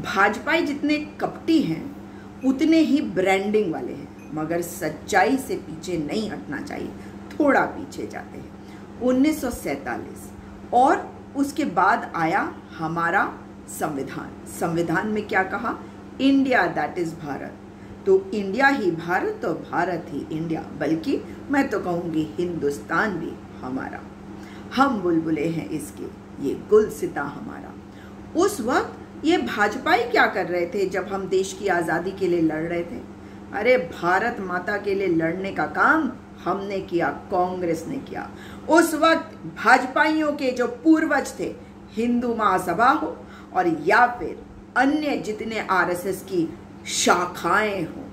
भाजपाई जितने कपटी हैं उतने ही ब्रांडिंग वाले हैं, मगर सच्चाई से पीछे नहीं हटना चाहिए, थोड़ा पीछे जाते हैं। 1947 और उसके बाद आया हमारा संविधान। संविधान में क्या कहा? India that is Bharat. तो इंडिया ही भारत और भारत ही इंडिया, बल्कि मैं तो कहूँगी हिंदुस्तान भी हमारा। हम बुलबुले हैं इसके, ये गुलसिता हमारा। उस वक्त ये भाजपाई क्या कर रहे थे जब हम देश की आज़ादी के लिए लड़ रहे थे? अरे भारत माता के लिए लड़ने का काम हमने किया, कांग्रेस ने किया। उस वक्त भाजपाइयों के जो पूर्वज थे, हिंदू महासभा हो और या फिर अन्य जितने आरएसएस की शाखाएं हो,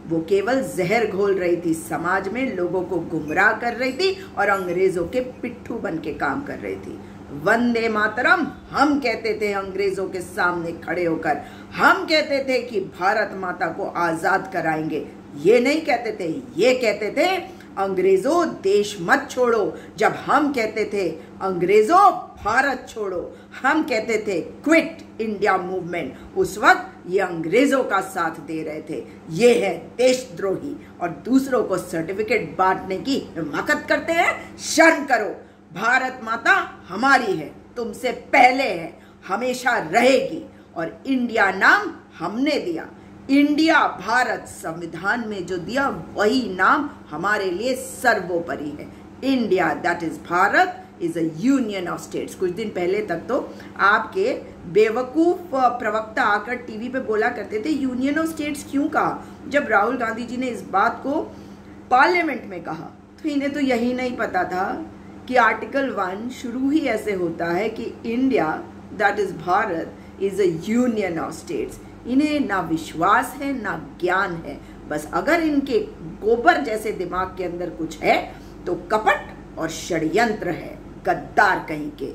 वो केवल जहर घोल रही थी समाज में, लोगों को गुमराह कर रही थी और अंग्रेजों के पिट्ठू बन के काम कर रही थी। वंदे मातरम हम कहते थे अंग्रेजों के सामने खड़े होकर, हम कहते थे कि भारत माता को आजाद कराएंगे। ये नहीं कहते थे, ये कहते थे अंग्रेजों देश मत छोड़ो। जब हम कहते थे अंग्रेजों भारत छोड़ो, हम कहते थे क्विट इंडिया मूवमेंट, उस वक्त ये अंग्रेजों का साथ दे रहे थे। ये है देशद्रोही और दूसरों को सर्टिफिकेट बांटने की हिम्मत करते हैं। शर्म करो। भारत माता हमारी है, तुमसे पहले है, हमेशा रहेगी। और इंडिया नाम हमने दिया। इंडिया भारत संविधान में जो दिया वही नाम हमारे लिए सर्वोपरि है। India that is Bharat is a union of states. कुछ दिन पहले तक तो आपके बेवकूफ प्रवक्ता आकर टीवी पे बोला करते थे यूनियन ऑफ स्टेट्स क्यों कहा। जब राहुल गांधी जी ने इस बात को पार्लियामेंट में कहा तो इन्हें तो यही नहीं पता था कि आर्टिकल 1 शुरू ही ऐसे होता है कि India that is Bharat is a union of states. इन्हें ना विश्वास है ना ज्ञान है। बस अगर इनके गोबर जैसे दिमाग के अंदर कुछ है तो कपट और षड्यंत्र है, गद्दार कहीं के।